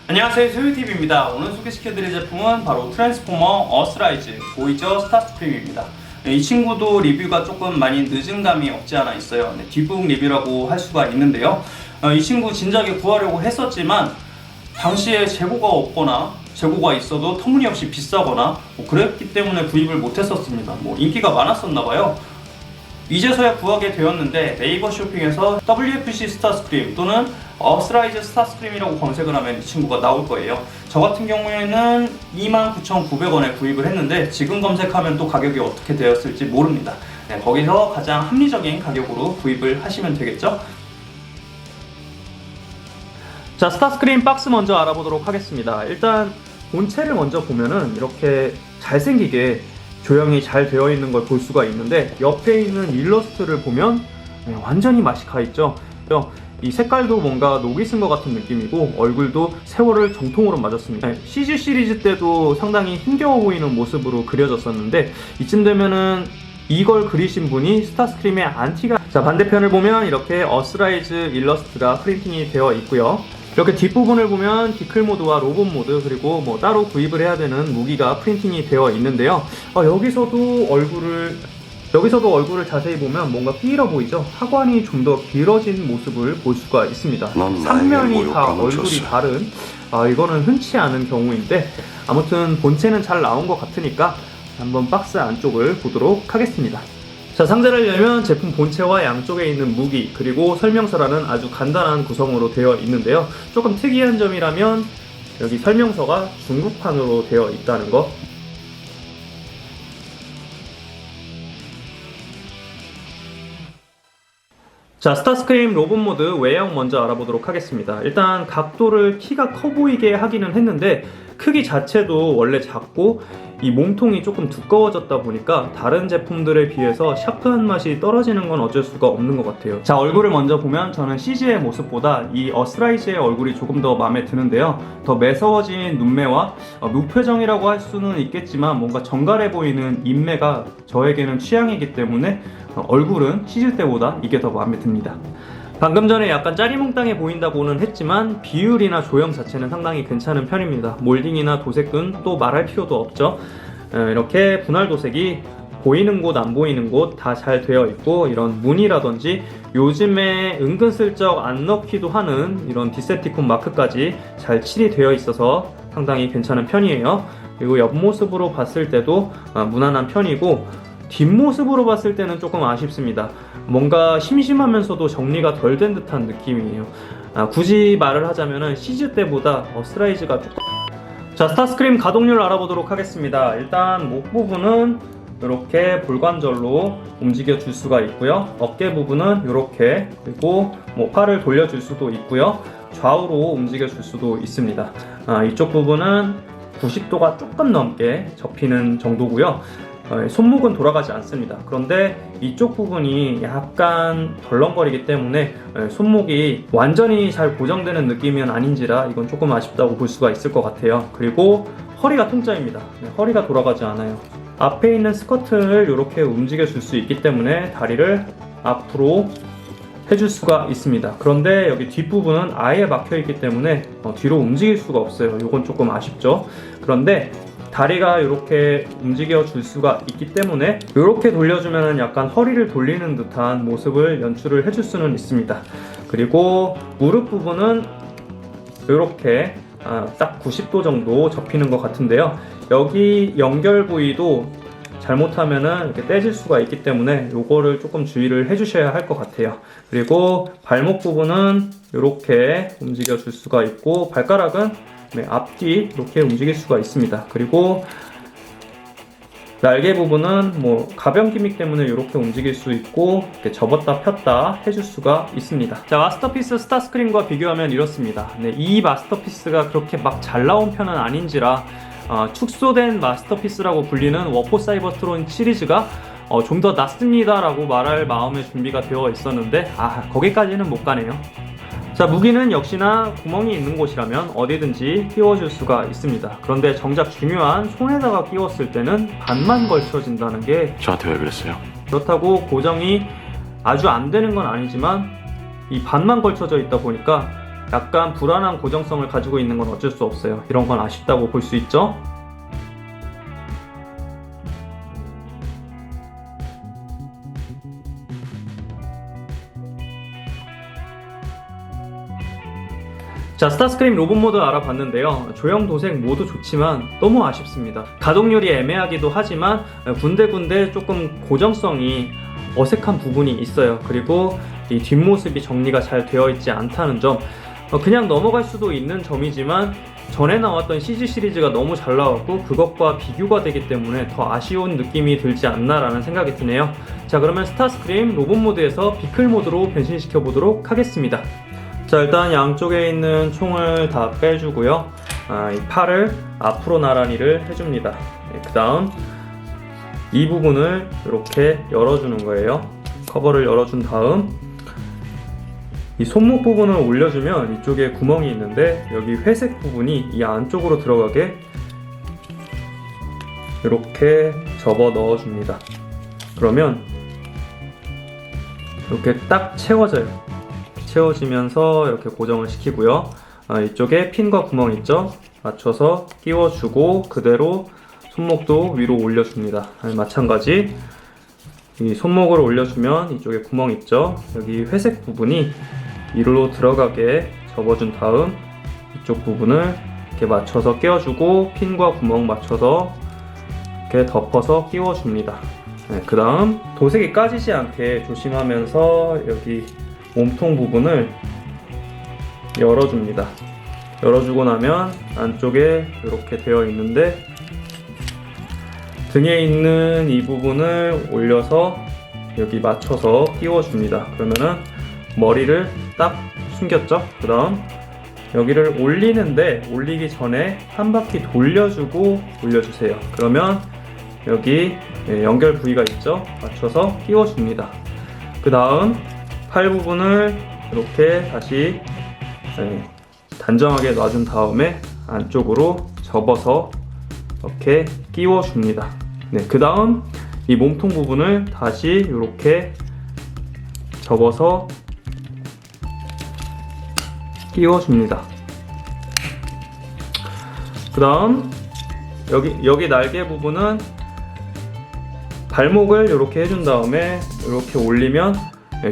안녕하세요, 소유TV입니다. 오늘 소개시켜드릴 제품은 바로 트랜스포머 어스라이즈 보이저 스타스크림입니다. 이 친구도 리뷰가 조금 많이 늦은 감이 없지 않아 있어요. 뒷부분 리뷰라고 할 수가 있는데요. 이 친구 진작에 구하려고 했었지만 당시에 재고가 없거나 재고가 있어도 터무니없이 비싸거나 그랬기 때문에 구입을 못했었습니다. 인기가 많았었나봐요. 이제서야 구하게 되었는데 네이버 쇼핑에서 WFC 스타스크림 또는 어스라이즈 스타스크림이라고 검색을 하면 이 친구가 나올 거예요. 저 같은 경우에는 29,900원에 구입을 했는데 지금 검색하면 또 가격이 어떻게 되었을지 모릅니다. 거기서 가장 합리적인 가격으로 구입을 하시면 되겠죠. 자, 스타스크림 박스 먼저 알아보도록 하겠습니다. 일단 본체를 먼저 보면은 이렇게 잘생기게 조형이 잘 되어 있는 걸 볼 수가 있는데, 옆에 있는 일러스트를 보면 완전히 맛이 가있죠. 이 색깔도 뭔가 녹이 쓴 것 같은 느낌이고, 얼굴도 세월을 정통으로 맞았습니다. CG 시리즈 때도 상당히 힘겨워 보이는 모습으로 그려졌었는데, 이쯤 되면은 이걸 그리신 분이 스타스크림의 안티가. 자, 반대편을 보면 이렇게 어스라이즈 일러스트가 프린팅이 되어 있고요. 이렇게 뒷부분을 보면 디클 모드와 로봇 모드, 그리고 따로 구입을 해야 되는 무기가 프린팅이 되어 있는데요. 여기서도 얼굴을 자세히 보면 뭔가 삐일어 보이죠? 하관이 좀 더 길어진 모습을 볼 수가 있습니다. 3면이 다 얼굴이 다른, 이거는 흔치 않은 경우인데, 아무튼 본체는 잘 나온 것 같으니까 한번 박스 안쪽을 보도록 하겠습니다. 자, 상자를 열면 제품 본체와 양쪽에 있는 무기, 그리고 설명서라는 아주 간단한 구성으로 되어 있는데요. 조금 특이한 점이라면 여기 설명서가 중국판으로 되어 있다는 거. 자, 스타스크림 로봇 모드 외형 먼저 알아보도록 하겠습니다. 일단 각도를 키가 커 보이게 하기는 했는데, 크기 자체도 원래 작고 이 몸통이 조금 두꺼워졌다 보니까 다른 제품들에 비해서 샤프한 맛이 떨어지는 건 어쩔 수가 없는 것 같아요. 자, 얼굴을 먼저 보면 저는 CG의 모습보다 이 어스라이즈의 얼굴이 조금 더 마음에 드는데요. 더 매서워진 눈매와 무표정이라고 할 수는 있겠지만 뭔가 정갈해 보이는 인매가 저에게는 취향이기 때문에 얼굴은 CG 때보다 이게 더 마음에 듭니다. 방금 전에 약간 짜리몽땅해 보인다고는 했지만 비율이나 조형 자체는 상당히 괜찮은 편입니다. 몰딩이나 도색은 또 말할 필요도 없죠. 이렇게 분할 도색이 보이는 곳 안 보이는 곳 다 잘 되어 있고, 이런 무늬라든지 요즘에 은근슬쩍 안 넣기도 하는 이런 디셉티콘 마크까지 잘 칠이 되어 있어서 상당히 괜찮은 편이에요. 그리고 옆모습으로 봤을 때도 무난한 편이고, 뒷모습으로 봤을 때는 조금 아쉽습니다. 뭔가 심심하면서도 정리가 덜 된 듯한 느낌이에요. 굳이 말을 하자면 시즈 때보다 어스라이즈가 조금. 자, 스타스크림 가동률 알아보도록 하겠습니다. 일단 목 부분은 이렇게 볼관절로 움직여 줄 수가 있고요. 어깨 부분은 이렇게, 그리고 팔을 돌려 줄 수도 있고요. 좌우로 움직여 줄 수도 있습니다. 이쪽 부분은 90도가 조금 넘게 접히는 정도고요. 손목은 돌아가지 않습니다. 그런데 이쪽 부분이 약간 덜렁거리기 때문에 손목이 완전히 잘 고정되는 느낌은 아닌지라 이건 조금 아쉽다고 볼 수가 있을 것 같아요. 그리고 허리가 통짜입니다. 허리가 돌아가지 않아요. 앞에 있는 스커트를 이렇게 움직여 줄 수 있기 때문에 다리를 앞으로 해줄 수가 있습니다. 그런데 여기 뒷부분은 아예 막혀 있기 때문에 뒤로 움직일 수가 없어요. 이건 조금 아쉽죠. 그런데 다리가 이렇게 움직여 줄 수가 있기 때문에 이렇게 돌려주면 약간 허리를 돌리는 듯한 모습을 연출을 해줄 수는 있습니다. 그리고 무릎 부분은 이렇게 딱 90도 정도 접히는 것 같은데요. 여기 연결 부위도 잘못하면은 이렇게 떼질 수가 있기 때문에 요거를 조금 주의를 해주셔야 할 것 같아요. 그리고 발목 부분은 이렇게 움직여 줄 수가 있고, 발가락은 앞뒤 이렇게 움직일 수가 있습니다. 그리고 날개 부분은 가변 기믹 때문에 이렇게 움직일 수 있고, 이렇게 접었다 폈다 해줄 수가 있습니다. 자, 마스터피스 스타스크림과 비교하면 이렇습니다. 이 마스터피스가 그렇게 막 잘 나온 편은 아닌지라 축소된 마스터피스라고 불리는 워포 사이버트론 시리즈가 좀 더 낫습니다 라고 말할 마음의 준비가 되어 있었는데 거기까지는 못 가네요. 자, 무기는 역시나 구멍이 있는 곳이라면 어디든지 끼워줄 수가 있습니다. 그런데 정작 중요한 손에다가 끼웠을 때는 반만 걸쳐진다는 게, 저한테 왜 그랬어요? 그렇다고 고정이 아주 안 되는 건 아니지만 이 반만 걸쳐져 있다 보니까 약간 불안한 고정성을 가지고 있는 건 어쩔 수 없어요. 이런 건 아쉽다고 볼 수 있죠. 자, 스타스크림 로봇 모드 알아봤는데요. 조형 도색 모두 좋지만 너무 아쉽습니다. 가동률이 애매하기도 하지만 군데군데 조금 고정성이 어색한 부분이 있어요. 그리고 이 뒷모습이 정리가 잘 되어 있지 않다는 점, 그냥 넘어갈 수도 있는 점이지만 전에 나왔던 CG 시리즈가 너무 잘 나왔고 그것과 비교가 되기 때문에 더 아쉬운 느낌이 들지 않나라는 생각이 드네요. 자, 그러면 스타스크림 로봇 모드에서 비클 모드로 변신시켜 보도록 하겠습니다. 자, 일단 양쪽에 있는 총을 다 빼주고요. 이 팔을 앞으로 나란히를 해줍니다. 그 다음 이 부분을 이렇게 열어주는 거예요. 커버를 열어준 다음 이 손목 부분을 올려주면 이쪽에 구멍이 있는데 여기 회색 부분이 이 안쪽으로 들어가게 이렇게 접어 넣어줍니다. 그러면 이렇게 딱 채워져요. 채워지면서 이렇게 고정을 시키고요. 이쪽에 핀과 구멍 있죠? 맞춰서 끼워주고 그대로 손목도 위로 올려줍니다. 마찬가지 이 손목을 올려주면 이쪽에 구멍 있죠? 여기 회색 부분이 위로 들어가게 접어준 다음 이쪽 부분을 이렇게 맞춰서 끼워주고 핀과 구멍 맞춰서 이렇게 덮어서 끼워줍니다. 그 다음 도색이 까지지 않게 조심하면서 여기 몸통 부분을 열어줍니다. 열어주고 나면 안쪽에 이렇게 되어 있는데 등에 있는 이 부분을 올려서 여기 맞춰서 끼워줍니다. 그러면은 머리를 딱 숨겼죠? 그 다음 여기를 올리는데 올리기 전에 한 바퀴 돌려주고 올려주세요. 그러면 여기 연결 부위가 있죠? 맞춰서 끼워줍니다. 그 다음 팔 부분을 이렇게 다시 단정하게 놔준 다음에 안쪽으로 접어서 이렇게 끼워줍니다. 그 다음 이 몸통 부분을 다시 이렇게 접어서 끼워줍니다. 그 다음 여기 날개 부분은 발목을 이렇게 해준 다음에 이렇게 올리면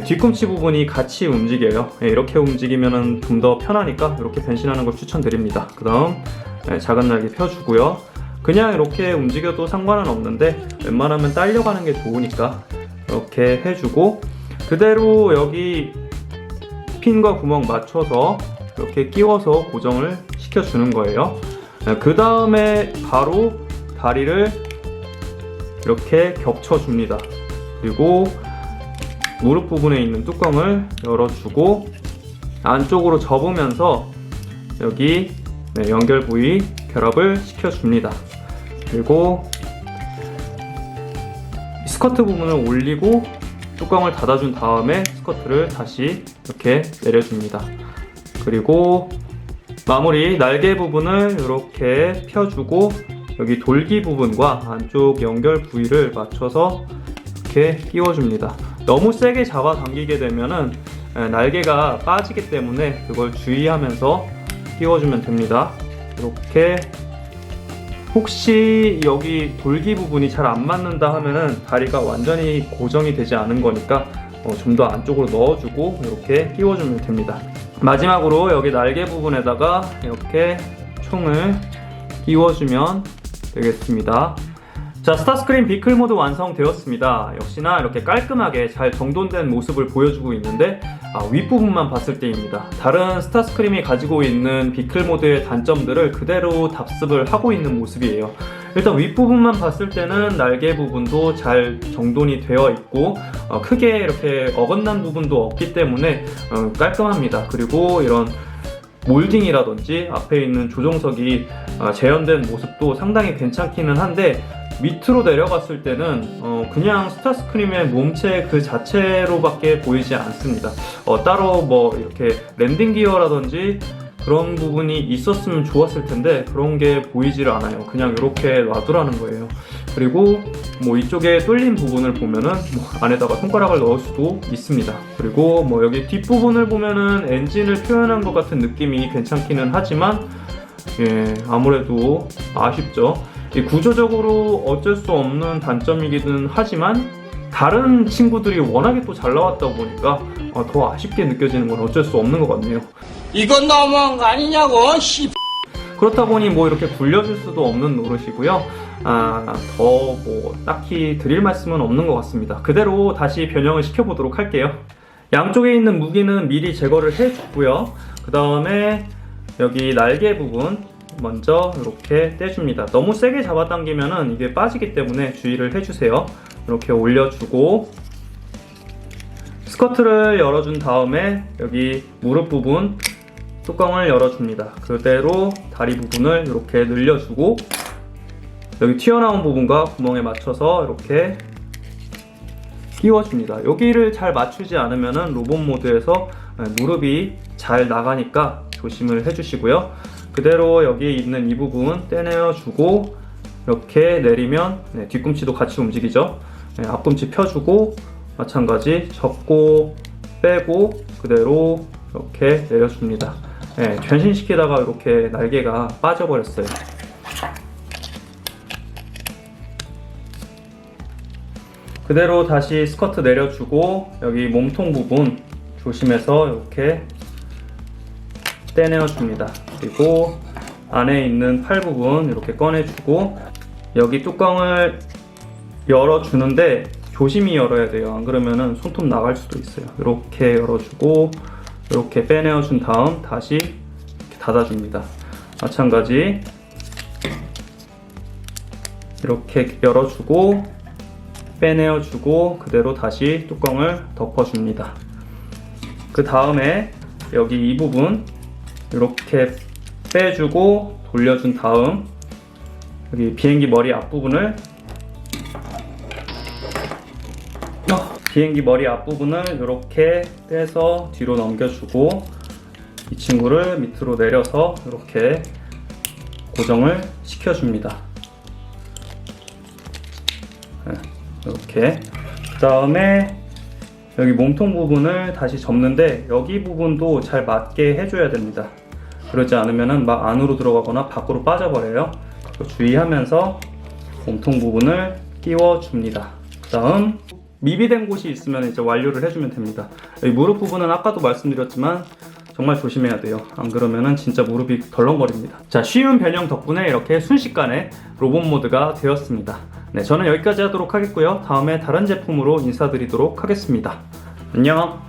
뒤꿈치 부분이 같이 움직여요. 이렇게 움직이면 좀 더 편하니까 이렇게 변신하는 걸 추천드립니다. 그 다음 작은 날개 펴주고요. 그냥 이렇게 움직여도 상관은 없는데 웬만하면 딸려가는 게 좋으니까 이렇게 해주고 그대로 여기 핀과 구멍 맞춰서 이렇게 끼워서 고정을 시켜주는 거예요. 그 다음에 바로 다리를 이렇게 겹쳐줍니다. 그리고 무릎 부분에 있는 뚜껑을 열어주고 안쪽으로 접으면서 여기 연결 부위 결합을 시켜줍니다. 그리고 스커트 부분을 올리고 뚜껑을 닫아준 다음에 스커트를 다시 이렇게 내려줍니다. 그리고 마무리 날개 부분을 이렇게 펴주고 여기 돌기 부분과 안쪽 연결 부위를 맞춰서 이렇게 끼워줍니다. 너무 세게 잡아당기게 되면은 날개가 빠지기 때문에 그걸 주의하면서 끼워주면 됩니다. 이렇게 혹시 여기 돌기 부분이 잘 안 맞는다 하면은 다리가 완전히 고정이 되지 않은 거니까 좀 더 안쪽으로 넣어주고 이렇게 끼워주면 됩니다. 마지막으로 여기 날개 부분에다가 이렇게 총을 끼워주면 되겠습니다. 자, 스타스크림 비클 모드 완성되었습니다. 역시나 이렇게 깔끔하게 잘 정돈된 모습을 보여주고 있는데 윗부분만 봤을 때입니다. 다른 스타스크림이 가지고 있는 비클 모드의 단점들을 그대로 답습을 하고 있는 모습이에요. 일단 윗부분만 봤을 때는 날개 부분도 잘 정돈이 되어 있고 크게 이렇게 어긋난 부분도 없기 때문에 깔끔합니다. 그리고 이런 몰딩이라든지 앞에 있는 조종석이 재현된 모습도 상당히 괜찮기는 한데 밑으로 내려갔을 때는 그냥 스타스크림의 몸체 그 자체로밖에 보이지 않습니다. 따로 뭐 이렇게 랜딩 기어라든지 그런 부분이 있었으면 좋았을 텐데 그런 게 보이지를 않아요. 그냥 이렇게 놔두라는 거예요. 그리고 뭐 이쪽에 뚫린 부분을 보면은 뭐 안에다가 손가락을 넣을 수도 있습니다. 그리고 뭐 여기 뒷부분을 보면은 엔진을 표현한 것 같은 느낌이 괜찮기는 하지만 아무래도 아쉽죠. 구조적으로 어쩔 수 없는 단점이기는 하지만 다른 친구들이 워낙에 또 잘 나왔다 보니까 더 아쉽게 느껴지는 건 어쩔 수 없는 것 같네요. 이건 너무한 거 아니냐고, 씨. 그렇다 보니 뭐 이렇게 굴려줄 수도 없는 노릇이고요. 더 뭐 딱히 드릴 말씀은 없는 것 같습니다. 그대로 다시 변형을 시켜보도록 할게요. 양쪽에 있는 무기는 미리 제거를 해주고요. 그 다음에 여기 날개 부분 먼저 이렇게 떼줍니다. 너무 세게 잡아당기면은 이게 빠지기 때문에 주의를 해주세요. 이렇게 올려주고 스커트를 열어준 다음에 여기 무릎 부분 뚜껑을 열어줍니다. 그대로 다리 부분을 이렇게 늘려주고 여기 튀어나온 부분과 구멍에 맞춰서 이렇게 끼워줍니다. 여기를 잘 맞추지 않으면 로봇 모드에서 무릎이 잘 나가니까 조심을 해주시고요. 그대로 여기 있는 이 부분 떼내어주고 이렇게 내리면 뒤꿈치도 같이 움직이죠. 앞꿈치 펴주고 마찬가지 접고 빼고 그대로 이렇게 내려줍니다. 변신시키다가 이렇게 날개가 빠져버렸어요. 그대로 다시 스커트 내려주고 여기 몸통 부분 조심해서 이렇게 떼내어줍니다. 그리고 안에 있는 팔 부분 이렇게 꺼내주고 여기 뚜껑을 열어주는데 조심히 열어야 돼요. 안 그러면은 손톱 나갈 수도 있어요. 이렇게 열어주고 이렇게 빼내어준 다음 다시 이렇게 닫아줍니다. 마찬가지 이렇게 열어주고 빼내어주고 그대로 다시 뚜껑을 덮어줍니다. 그 다음에 여기 이 부분 이렇게 빼주고 돌려준 다음 여기 비행기 머리 앞부분을 이렇게 떼서 뒤로 넘겨주고 이 친구를 밑으로 내려서 이렇게 고정을 시켜줍니다. 이렇게 그 다음에 여기 몸통 부분을 다시 접는데 여기 부분도 잘 맞게 해줘야 됩니다. 그러지 않으면 막 안으로 들어가거나 밖으로 빠져버려요. 주의하면서 몸통 부분을 끼워줍니다. 그 다음 미비된 곳이 있으면 이제 완료를 해주면 됩니다. 여기 무릎 부분은 아까도 말씀드렸지만 정말 조심해야 돼요. 안 그러면은 진짜 무릎이 덜렁거립니다. 자, 쉬운 변형 덕분에 이렇게 순식간에 로봇 모드가 되었습니다. 저는 여기까지 하도록 하겠고요. 다음에 다른 제품으로 인사드리도록 하겠습니다. 안녕.